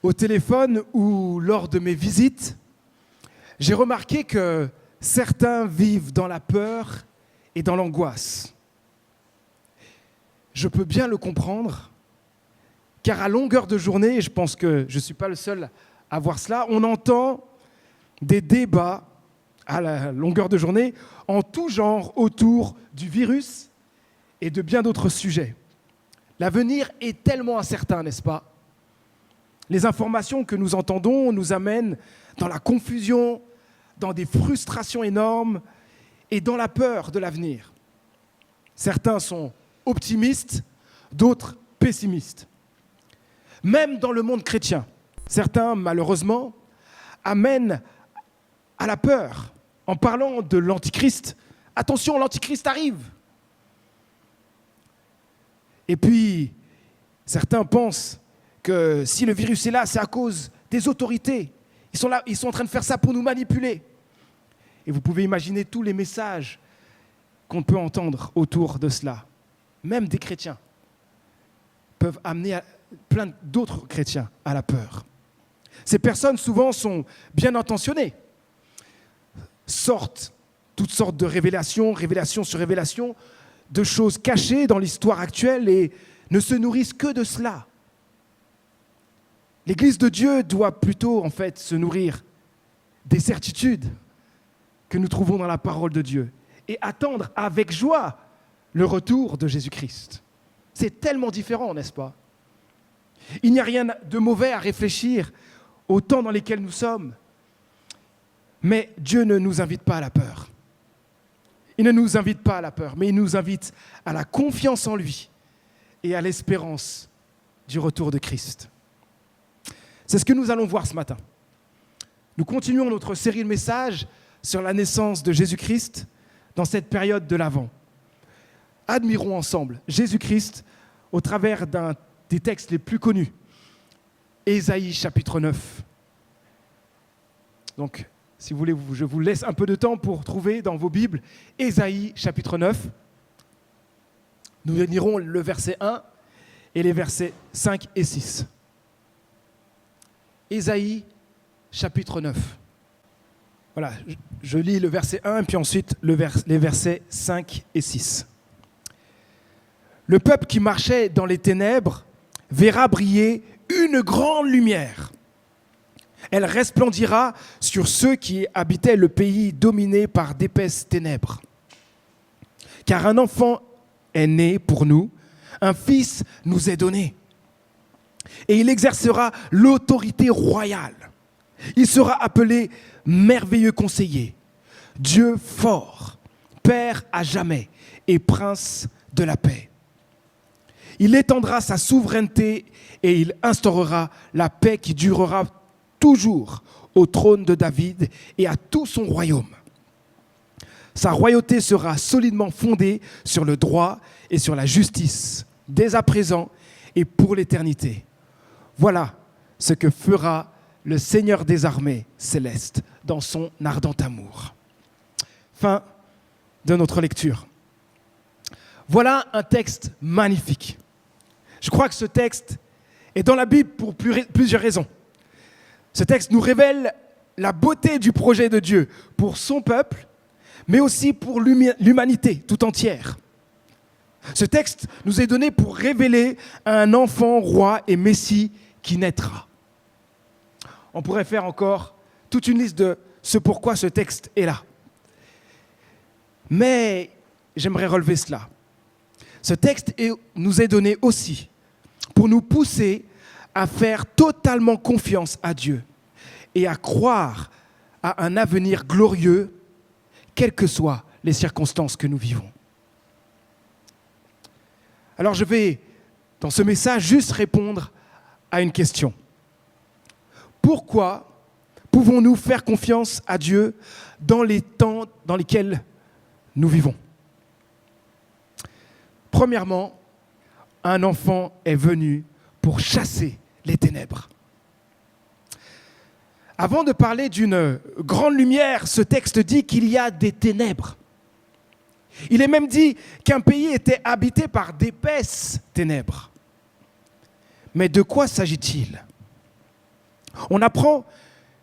Au téléphone ou lors de mes visites, j'ai remarqué que certains vivent dans la peur et dans l'angoisse. Je peux bien le comprendre, car à longueur de journée, et je pense que je ne suis pas le seul à voir cela, on entend des débats à la longueur de journée en tout genre autour du virus et de bien d'autres sujets. L'avenir est tellement incertain, n'est-ce pas ? Les informations que nous entendons nous amènent dans la confusion, dans des frustrations énormes et dans la peur de l'avenir. Certains sont optimistes, d'autres pessimistes. Même dans le monde chrétien, certains, malheureusement, amènent à la peur en parlant de l'Antichrist. Attention, l'Antichrist arrive. Et puis, certains pensent que si le virus est là, c'est à cause des autorités. Ils sont là, ils sont en train de faire ça pour nous manipuler. Et vous pouvez imaginer tous les messages qu'on peut entendre autour de cela. Même des chrétiens peuvent amener plein d'autres chrétiens à la peur. Ces personnes, souvent, sont bien intentionnées, sortent toutes sortes de révélations sur révélations, de choses cachées dans l'histoire actuelle et ne se nourrissent que de cela. L'Église de Dieu doit plutôt, en fait, se nourrir des certitudes que nous trouvons dans la parole de Dieu et attendre avec joie le retour de Jésus-Christ. C'est tellement différent, n'est-ce pas ? Il n'y a rien de mauvais à réfléchir au temps dans lequel nous sommes, mais Dieu ne nous invite pas à la peur. Il ne nous invite pas à la peur, mais il nous invite à la confiance en lui et à l'espérance du retour de Christ. C'est ce que nous allons voir ce matin. Nous continuons notre série de messages sur la naissance de Jésus-Christ dans cette période de l'Avent. Admirons ensemble Jésus-Christ au travers d'un des textes les plus connus, Ésaïe chapitre 9. Donc, si vous voulez, je vous laisse un peu de temps pour trouver dans vos Bibles Ésaïe chapitre 9. Nous lirons le verset 1 et les versets 5 et 6. Ésaïe chapitre 9. Voilà, je lis le verset 1 et puis ensuite les versets 5 et 6. Le peuple qui marchait dans les ténèbres verra briller une grande lumière. Elle resplendira sur ceux qui habitaient le pays dominé par d'épaisses ténèbres. Car un enfant est né pour nous, un fils nous est donné. Et il exercera l'autorité royale. Il sera appelé merveilleux conseiller, Dieu fort, Père à jamais et Prince de la paix. Il étendra sa souveraineté et il instaurera la paix qui durera toujours au trône de David et à tout son royaume. Sa royauté sera solidement fondée sur le droit et sur la justice, dès à présent et pour l'éternité. Voilà ce que fera le Seigneur des armées célestes dans son ardent amour. Fin de notre lecture. Voilà un texte magnifique. Je crois que ce texte est dans la Bible pour plusieurs raisons. Ce texte nous révèle la beauté du projet de Dieu pour son peuple, mais aussi pour l'humanité tout entière. Ce texte nous est donné pour révéler un enfant roi et messie qui naîtra. On pourrait faire encore toute une liste de ce pourquoi ce texte est là. Mais j'aimerais relever cela. Ce texte nous est donné aussi pour nous pousser à faire totalement confiance à Dieu et à croire à un avenir glorieux, quelles que soient les circonstances que nous vivons. Alors je vais, dans ce message, juste répondre à une question. Pourquoi pouvons-nous faire confiance à Dieu dans les temps dans lesquels nous vivons ? Premièrement, un enfant est venu pour chasser les ténèbres. Avant de parler d'une grande lumière, ce texte dit qu'il y a des ténèbres. Il est même dit qu'un pays était habité par d'épaisses ténèbres. Mais de quoi s'agit-il ? On apprend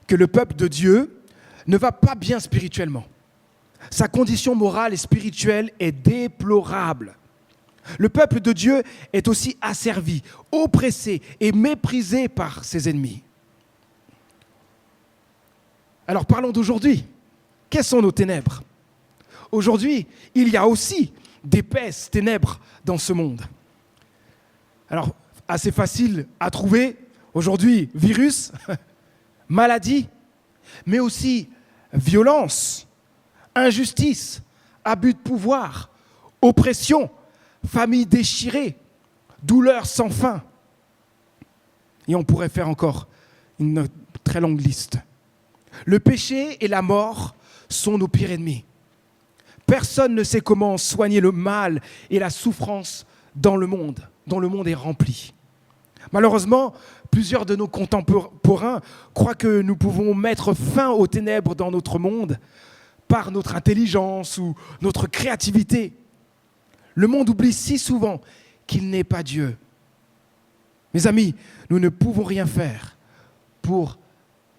que le peuple de Dieu ne va pas bien spirituellement. Sa condition morale et spirituelle est déplorable. Le peuple de Dieu est aussi asservi, oppressé et méprisé par ses ennemis. Alors parlons d'aujourd'hui. Quelles sont nos ténèbres? Aujourd'hui, il y a aussi d'épaisses ténèbres dans ce monde. Alors, assez facile à trouver aujourd'hui, virus, maladie, mais aussi violence, injustice, abus de pouvoir, oppression, famille déchirée, douleur sans fin. Et on pourrait faire encore une très longue liste. Le péché et la mort sont nos pires ennemis. Personne ne sait comment soigner le mal et la souffrance dans le monde, dont le monde est rempli. Malheureusement, plusieurs de nos contemporains croient que nous pouvons mettre fin aux ténèbres dans notre monde par notre intelligence ou notre créativité. Le monde oublie si souvent qu'il n'est pas Dieu. Mes amis, nous ne pouvons rien faire pour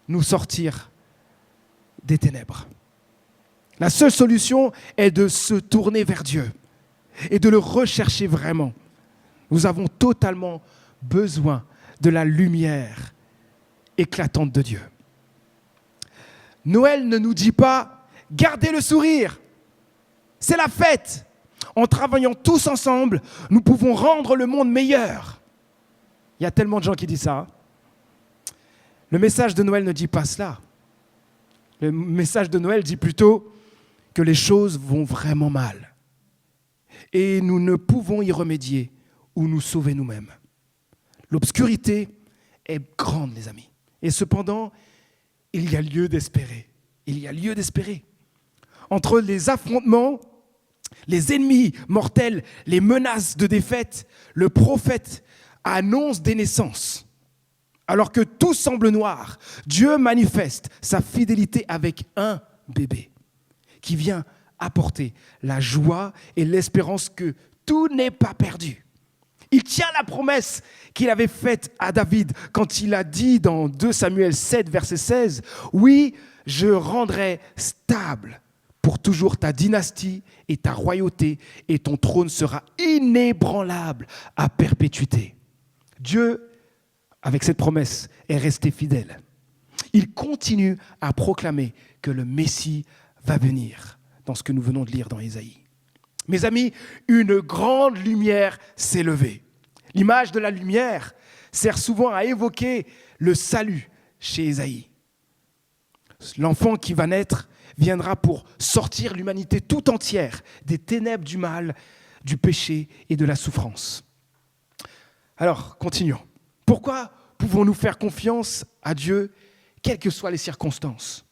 nous sortir des ténèbres. La seule solution est de se tourner vers Dieu et de le rechercher vraiment. Nous avons totalement besoin de la lumière éclatante de Dieu. Noël ne nous dit pas « gardez le sourire, c'est la fête ». En travaillant tous ensemble, nous pouvons rendre le monde meilleur. Il y a tellement de gens qui disent ça. Le message de Noël ne dit pas cela. Le message de Noël dit plutôt que les choses vont vraiment mal. Et nous ne pouvons y remédier ou nous sauver nous-mêmes. L'obscurité est grande, les amis. Et cependant, il y a lieu d'espérer. Il y a lieu d'espérer. Entre les affrontements, les ennemis mortels, les menaces de défaite, le prophète annonce des naissances. Alors que tout semble noir, Dieu manifeste sa fidélité avec un bébé qui vient apporter la joie et l'espérance que tout n'est pas perdu. Il tient la promesse qu'il avait faite à David quand il a dit dans 2 Samuel 7, verset 16, « Oui, je rendrai stable pour toujours ta dynastie et ta royauté, et ton trône sera inébranlable à perpétuité. » Dieu, avec cette promesse, est resté fidèle. Il continue à proclamer que le Messie va venir, dans ce que nous venons de lire dans Ésaïe. Mes amis, une grande lumière s'est levée. L'image de la lumière sert souvent à évoquer le salut chez Ésaïe. L'enfant qui va naître viendra pour sortir l'humanité tout entière des ténèbres du mal, du péché et de la souffrance. Alors, continuons. Pourquoi pouvons-nous faire confiance à Dieu, quelles que soient les circonstances?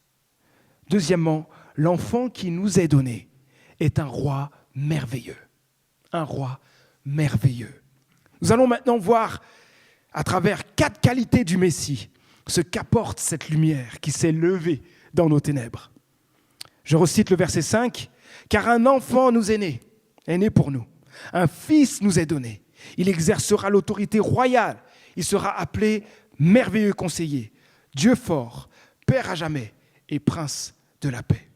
Deuxièmement, l'enfant qui nous est donné est un roi merveilleux. Un roi merveilleux. Nous allons maintenant voir, à travers 4 qualités du Messie, ce qu'apporte cette lumière qui s'est levée dans nos ténèbres. Je recite le verset 5. « Car un enfant nous est né pour nous. Un fils nous est donné. Il exercera l'autorité royale. Il sera appelé merveilleux conseiller, Dieu fort, Père à jamais et prince de la paix. »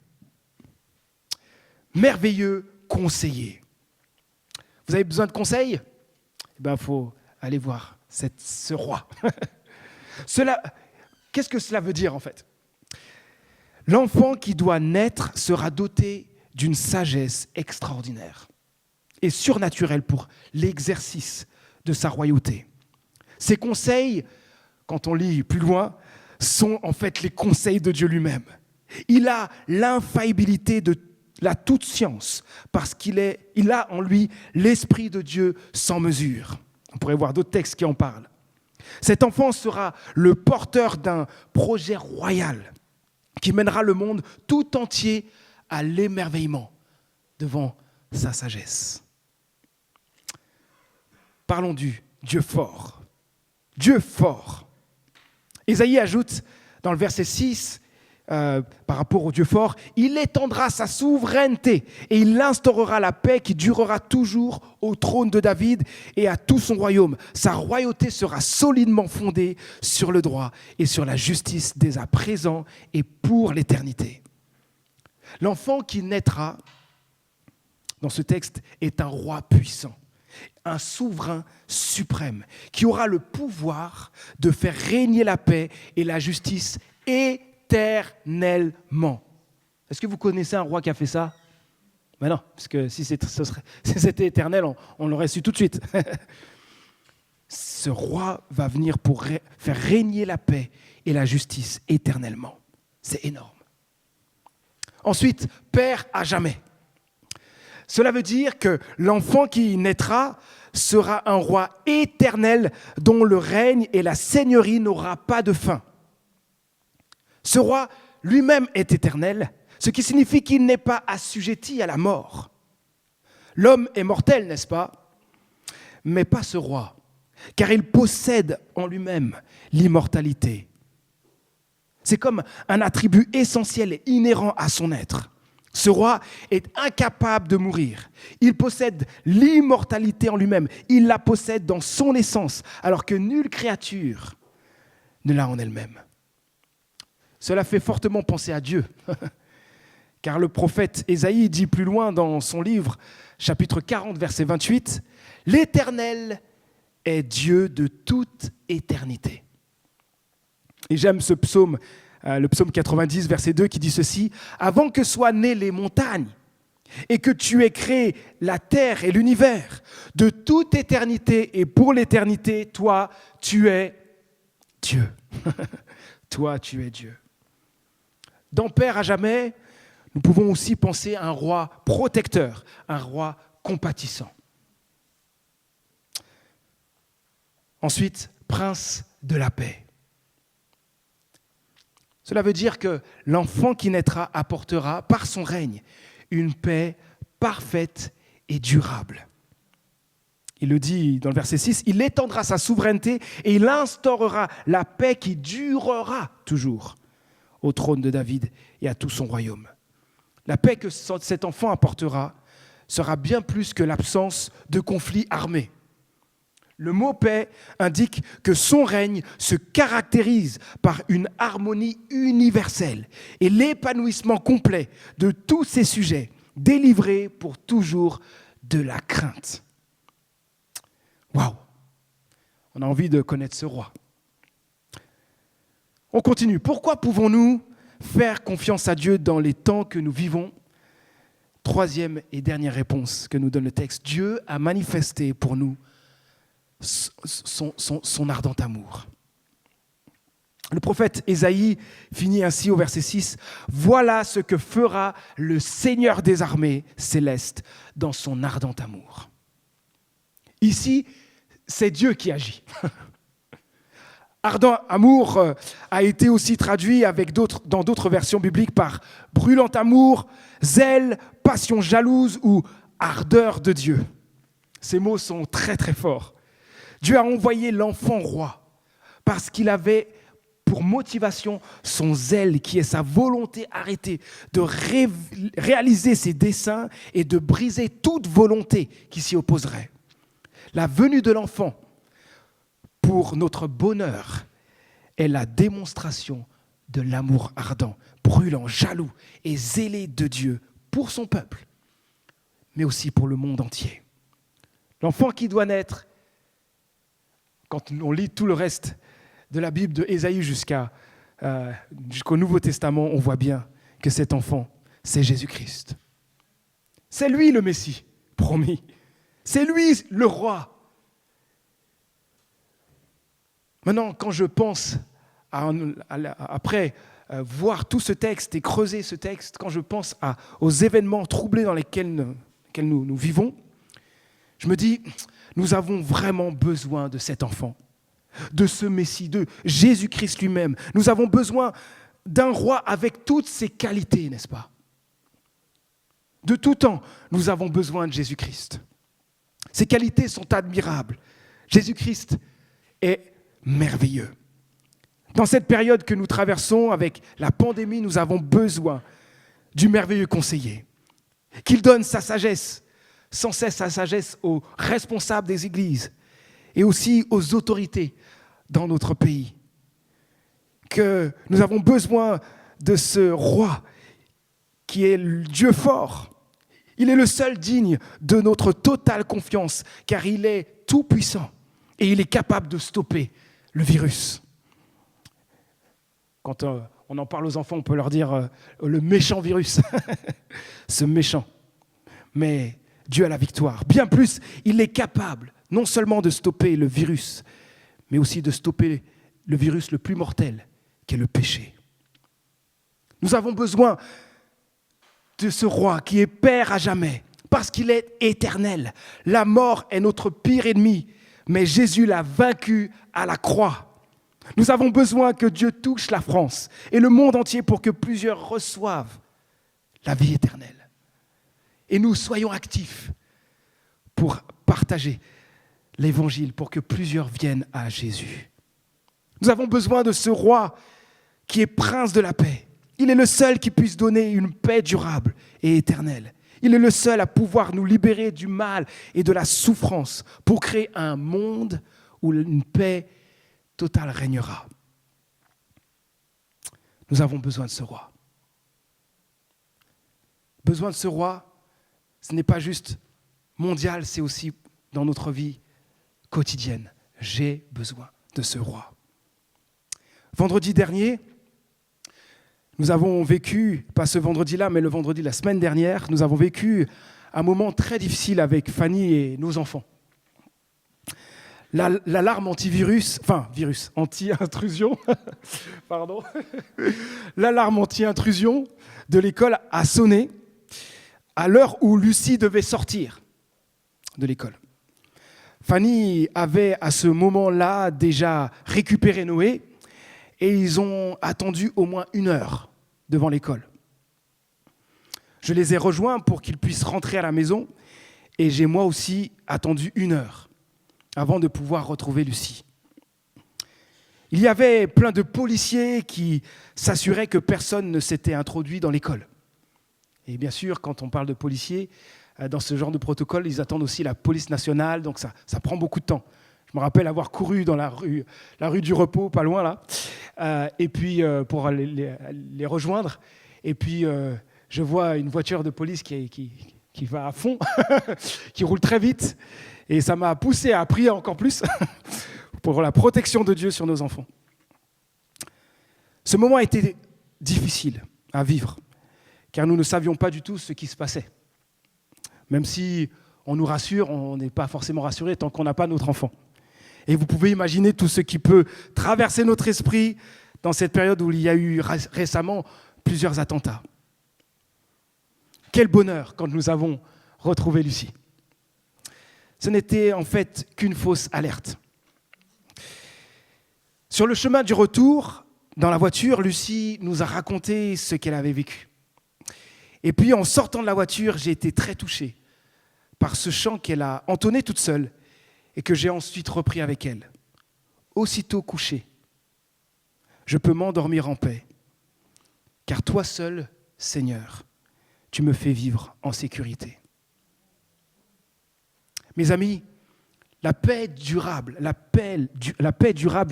Merveilleux conseiller. Vous avez besoin de conseils? Il faut aller voir ce roi. Qu'est-ce que cela veut dire en fait? L'enfant qui doit naître sera doté d'une sagesse extraordinaire et surnaturelle pour l'exercice de sa royauté. Ses conseils, quand on lit plus loin, sont en fait les conseils de Dieu lui-même. Il a l'infaillibilité de la toute science parce qu'il a en lui l'Esprit de Dieu sans mesure. On pourrait voir d'autres textes qui en parlent. Cet enfant sera le porteur d'un projet royal qui mènera le monde tout entier à l'émerveillement devant sa sagesse. Parlons du Dieu fort. Dieu fort. Ésaïe ajoute dans le verset 6 par rapport au Dieu fort, il étendra sa souveraineté et il instaurera la paix qui durera toujours au trône de David et à tout son royaume. Sa royauté sera solidement fondée sur le droit et sur la justice dès à présent et pour l'éternité. L'enfant qui naîtra dans ce texte est un roi puissant, un souverain suprême qui aura le pouvoir de faire régner la paix et la justice éternellement. Est-ce que vous connaissez un roi qui a fait ça? Ben non, parce que si c'était éternel, on l'aurait su tout de suite. Ce roi va venir pour faire régner la paix et la justice éternellement. C'est énorme. Ensuite, Père à jamais. Cela veut dire que l'enfant qui naîtra sera un roi éternel dont le règne et la seigneurie n'aura pas de fin. Ce roi lui-même est éternel, ce qui signifie qu'il n'est pas assujetti à la mort. L'homme est mortel, n'est-ce pas? Mais pas ce roi, car il possède en lui-même l'immortalité. C'est comme un attribut essentiel et inhérent à son être. Ce roi est incapable de mourir. Il possède l'immortalité en lui-même. Il la possède dans son essence, alors que nulle créature ne l'a en elle-même. Cela fait fortement penser à Dieu, car le prophète Ésaïe dit plus loin dans son livre, chapitre 40, verset 28, « L'Éternel est Dieu de toute éternité. » Et j'aime ce psaume, le psaume 90, verset 2, qui dit ceci, « Avant que soient nées les montagnes et que tu aies créé la terre et l'univers, de toute éternité et pour l'éternité, toi, tu es Dieu. » Toi, tu es Dieu. Dans Père à jamais, nous pouvons aussi penser à un roi protecteur, un roi compatissant. Ensuite, prince de la paix. Cela veut dire que l'enfant qui naîtra apportera par son règne une paix parfaite et durable. Il le dit dans le verset 6, il étendra sa souveraineté et il instaurera la paix qui durera toujours au trône de David et à tout son royaume. La paix que cet enfant apportera sera bien plus que l'absence de conflits armés. Le mot paix indique que son règne se caractérise par une harmonie universelle et l'épanouissement complet de tous ses sujets, délivrés pour toujours de la crainte. Waouh! On a envie de connaître ce roi. On continue. Pourquoi pouvons-nous faire confiance à Dieu dans les temps que nous vivons? Troisième et dernière réponse que nous donne le texte. Dieu a manifesté pour nous son ardent amour. Le prophète Ésaïe finit ainsi au verset 6. « Voilà ce que fera le Seigneur des armées célestes dans son ardent amour. » Ici, c'est Dieu qui agit. Ardent amour a été aussi traduit dans d'autres versions bibliques par brûlant amour, zèle, passion jalouse ou ardeur de Dieu. Ces mots sont très très forts. Dieu a envoyé l'enfant roi parce qu'il avait pour motivation son zèle qui est sa volonté arrêtée de réaliser ses desseins et de briser toute volonté qui s'y opposerait. La venue de l'enfant pour notre bonheur est la démonstration de l'amour ardent, brûlant, jaloux et zélé de Dieu pour son peuple, mais aussi pour le monde entier. L'enfant qui doit naître, quand on lit tout le reste de la Bible, de Ésaïe jusqu'au Nouveau Testament, on voit bien que cet enfant, c'est Jésus-Christ. C'est lui le Messie promis. C'est lui le roi. Maintenant, quand je pense, après voir tout ce texte et creuser ce texte, quand je pense aux événements troublés dans lesquels nous vivons, je me dis, nous avons vraiment besoin de cet enfant, de ce Messie, de Jésus-Christ lui-même. Nous avons besoin d'un roi avec toutes ses qualités, n'est-ce pas? De tout temps, nous avons besoin de Jésus-Christ. Ses qualités sont admirables. Jésus-Christ est merveilleux. Dans cette période que nous traversons avec la pandémie, nous avons besoin du merveilleux conseiller, qu'il donne sa sagesse, sans cesse sa sagesse aux responsables des églises et aussi aux autorités dans notre pays. Que nous avons besoin de ce roi qui est le Dieu fort. Il est le seul digne de notre totale confiance, car il est tout puissant et il est capable de stopper le virus. Quand on en parle aux enfants, on peut leur dire le méchant virus, ce méchant. Mais Dieu a la victoire. Bien plus, il est capable non seulement de stopper le virus, mais aussi de stopper le virus le plus mortel, qui est le péché. Nous avons besoin de ce roi qui est Père à jamais, parce qu'il est éternel. La mort est notre pire ennemi, mais Jésus l'a vaincu à la croix. Nous avons besoin que Dieu touche la France et le monde entier pour que plusieurs reçoivent la vie éternelle. Et nous soyons actifs pour partager l'évangile, pour que plusieurs viennent à Jésus. Nous avons besoin de ce roi qui est prince de la paix. Il est le seul qui puisse donner une paix durable et éternelle. Il est le seul à pouvoir nous libérer du mal et de la souffrance pour créer un monde où une paix totale régnera. Nous avons besoin de ce roi. Besoin de ce roi, ce n'est pas juste mondial, c'est aussi dans notre vie quotidienne. J'ai besoin de ce roi. Vendredi dernier, nous avons vécu, pas ce vendredi-là, mais le vendredi la semaine dernière, nous avons vécu un moment très difficile avec Fanny et nos enfants. L'alarme anti-intrusion, pardon, l'alarme anti-intrusion de l'école a sonné à l'heure où Lucie devait sortir de l'école. Fanny avait à ce moment-là déjà récupéré Noé et ils ont attendu au moins 1 heure devant l'école. Je les ai rejoints pour qu'ils puissent rentrer à la maison et j'ai moi aussi attendu 1 heure avant de pouvoir retrouver Lucie. Il y avait plein de policiers qui s'assuraient que personne ne s'était introduit dans l'école. Et bien sûr, quand on parle de policiers, dans ce genre de protocole, ils attendent aussi la police nationale, donc ça prend beaucoup de temps. Je me rappelle avoir couru dans la rue du Repos, pas loin là, et puis pour les rejoindre. Et puis je vois une voiture de police qui va à fond, qui roule très vite. Et ça m'a poussé à prier encore plus pour la protection de Dieu sur nos enfants. Ce moment a été difficile à vivre, car nous ne savions pas du tout ce qui se passait. Même si on nous rassure, on n'est pas forcément rassuré tant qu'on n'a pas notre enfant. Et vous pouvez imaginer tout ce qui peut traverser notre esprit dans cette période où il y a eu récemment plusieurs attentats. Quel bonheur quand nous avons retrouvé Lucie. Ce n'était en fait qu'une fausse alerte. Sur le chemin du retour, dans la voiture, Lucie nous a raconté ce qu'elle avait vécu. Et puis en sortant de la voiture, j'ai été très touché par ce chant qu'elle a entonné toute seule et que j'ai ensuite repris avec elle. Aussitôt couché, je peux m'endormir en paix, car toi seul, Seigneur, tu me fais vivre en sécurité. Mes amis, la paix durable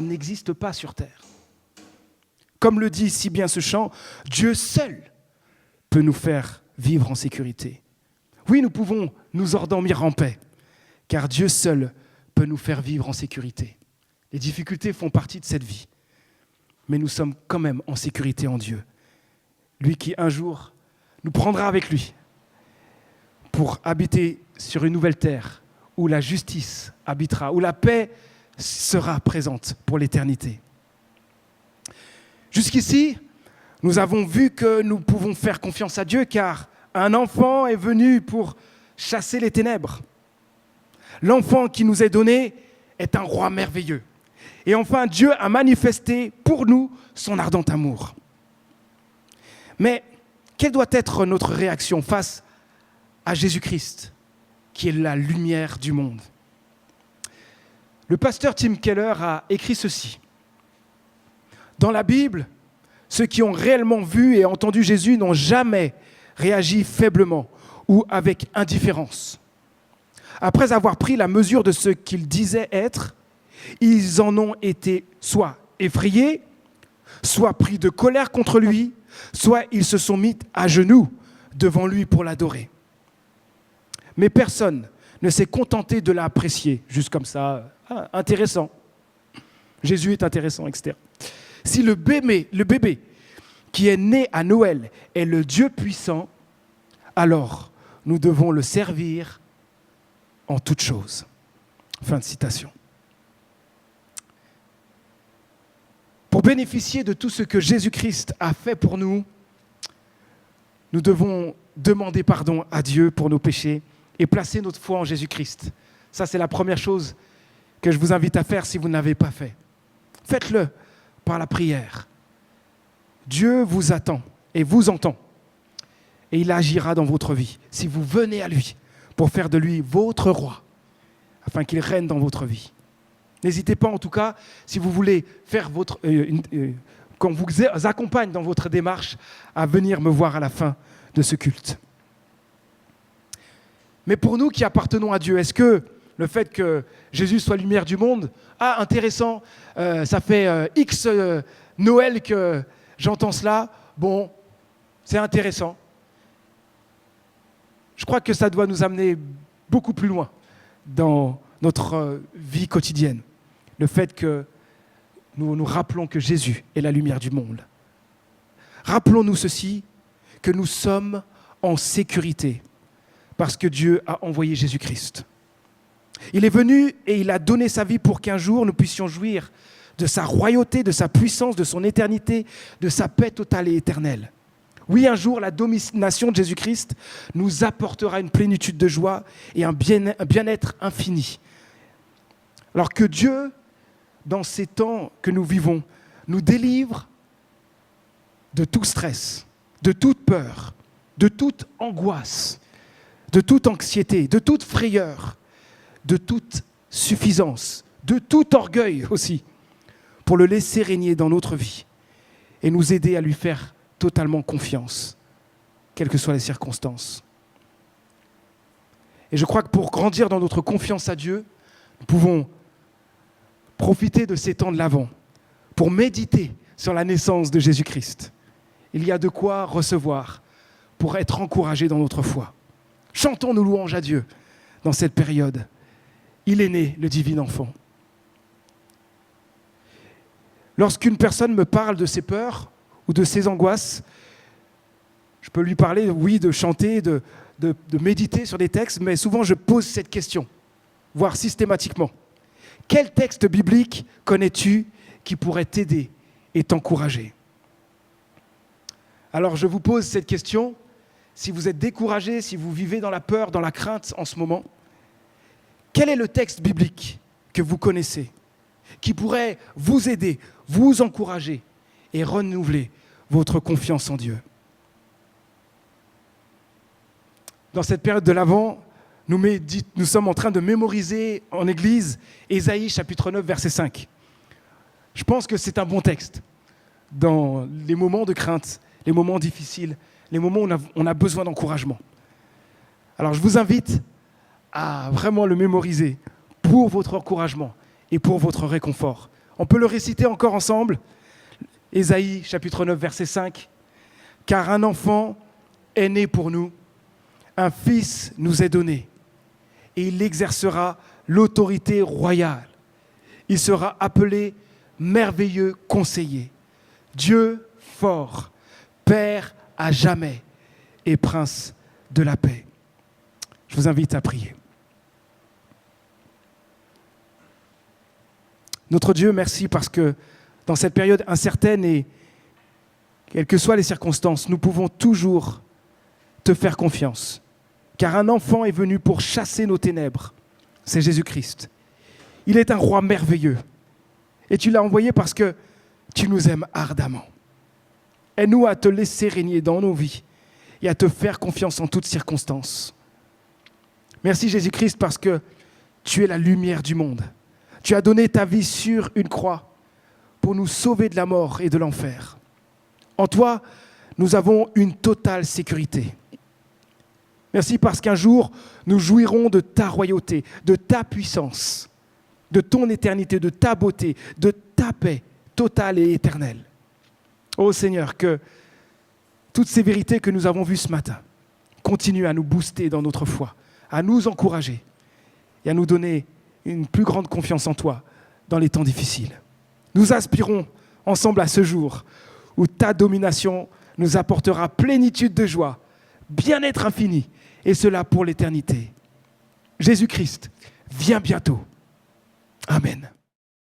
n'existe pas sur terre. Comme le dit si bien ce chant, Dieu seul peut nous faire vivre en sécurité. Oui, nous pouvons nous endormir en paix, car Dieu seul peut nous faire vivre en sécurité. Les difficultés font partie de cette vie, mais nous sommes quand même en sécurité en Dieu. Lui qui un jour nous prendra avec lui pour habiter sur une nouvelle terre où la justice habitera, où la paix sera présente pour l'éternité. Jusqu'ici, nous avons vu que nous pouvons faire confiance à Dieu car un enfant est venu pour chasser les ténèbres. L'enfant qui nous est donné est un roi merveilleux. Et enfin, Dieu a manifesté pour nous son ardent amour. Mais quelle doit être notre réaction face à Jésus-Christ, qui est la lumière du monde? Le pasteur Tim Keller a écrit ceci. Dans la Bible, ceux qui ont réellement vu et entendu Jésus n'ont jamais réagi faiblement ou avec indifférence. Après avoir pris la mesure de ce qu'il disait être, ils en ont été soit effrayés, soit pris de colère contre lui, soit ils se sont mis à genoux devant lui pour l'adorer. Mais personne ne s'est contenté de l'apprécier, juste comme ça, intéressant. Jésus est intéressant, etc. Si le bébé qui est né à Noël est le Dieu puissant, alors nous devons le servir en toutes choses. Fin de citation. Pour bénéficier de tout ce que Jésus-Christ a fait pour nous, nous devons demander pardon à Dieu pour nos péchés et placer notre foi en Jésus-Christ. Ça, c'est la première chose que je vous invite à faire si vous ne l'avez pas fait. Faites-le par la prière. Dieu vous attend et vous entend. Et il agira dans votre vie si vous venez à lui pour faire de lui votre roi, afin qu'il règne dans votre vie. N'hésitez pas en tout cas, si vous voulez faire qu'on vous accompagne dans votre démarche, à venir me voir à la fin de ce culte. Mais pour nous qui appartenons à Dieu, est-ce que le fait que Jésus soit lumière du monde, intéressant, ça fait X Noël que j'entends cela, bon, c'est intéressant. Je crois que ça doit nous amener beaucoup plus loin dans notre vie quotidienne. Le fait que nous nous rappelons que Jésus est la lumière du monde. Rappelons-nous ceci, que nous sommes en sécurité parce que Dieu a envoyé Jésus-Christ. Il est venu et il a donné sa vie pour qu'un jour nous puissions jouir de sa royauté, de sa puissance, de son éternité, de sa paix totale et éternelle. Oui, un jour, la domination de Jésus-Christ nous apportera une plénitude de joie et un bien-être infini. Alors que Dieu, dans ces temps que nous vivons, nous délivre de tout stress, de toute peur, de toute angoisse, de toute anxiété, de toute frayeur, de toute suffisance, de tout orgueil aussi, pour le laisser régner dans notre vie et nous aider à lui faire totalement confiance, quelles que soient les circonstances. Et je crois que pour grandir dans notre confiance à Dieu, nous pouvons profiter de ces temps de l'Avent pour méditer sur la naissance de Jésus-Christ. Il y a de quoi recevoir pour être encouragé dans notre foi. Chantons nos louanges à Dieu dans cette période. Il est né, le divin enfant. Lorsqu'une personne me parle de ses peurs ou de ses angoisses, je peux lui parler, oui, de chanter, de méditer sur des textes, mais souvent je pose cette question, voire systématiquement. Quel texte biblique connais-tu qui pourrait t'aider et t'encourager ? Alors je vous pose cette question, si vous êtes découragé, si vous vivez dans la peur, dans la crainte en ce moment, quel est le texte biblique que vous connaissez qui pourrait vous aider, vous encourager et renouveler votre confiance en Dieu ? Dans cette période de l'Avent, nous sommes en train de mémoriser en Église Ésaïe chapitre 9, verset 5. Je pense que c'est un bon texte dans les moments de crainte, les moments difficiles, les moments où on a besoin d'encouragement. Alors je vous invite à vraiment le mémoriser pour votre encouragement et pour votre réconfort. On peut le réciter encore ensemble. Ésaïe chapitre 9, verset 5. « Car un enfant est né pour nous, un fils nous est donné, et il exercera l'autorité royale. Il sera appelé merveilleux conseiller, Dieu fort, Père à jamais et Prince de la paix. » Je vous invite à prier. Notre Dieu, merci parce que dans cette période incertaine et quelles que soient les circonstances, nous pouvons toujours te faire confiance. Car un enfant est venu pour chasser nos ténèbres. C'est Jésus-Christ. Il est un roi merveilleux. Et tu l'as envoyé parce que tu nous aimes ardemment. Aide-nous à te laisser régner dans nos vies et à te faire confiance en toutes circonstances. Merci Jésus-Christ parce que tu es la lumière du monde. Tu as donné ta vie sur une croix pour nous sauver de la mort et de l'enfer. En toi, nous avons une totale sécurité. Merci parce qu'un jour, nous jouirons de ta royauté, de ta puissance, de ton éternité, de ta beauté, de ta paix totale et éternelle. Ô Seigneur, que toutes ces vérités que nous avons vues ce matin continuent à nous booster dans notre foi, à nous encourager et à nous donner une plus grande confiance en toi dans les temps difficiles. Nous aspirons ensemble à ce jour où ta domination nous apportera plénitude de joie, bien-être infini, et cela pour l'éternité. Jésus-Christ, viens bientôt. Amen.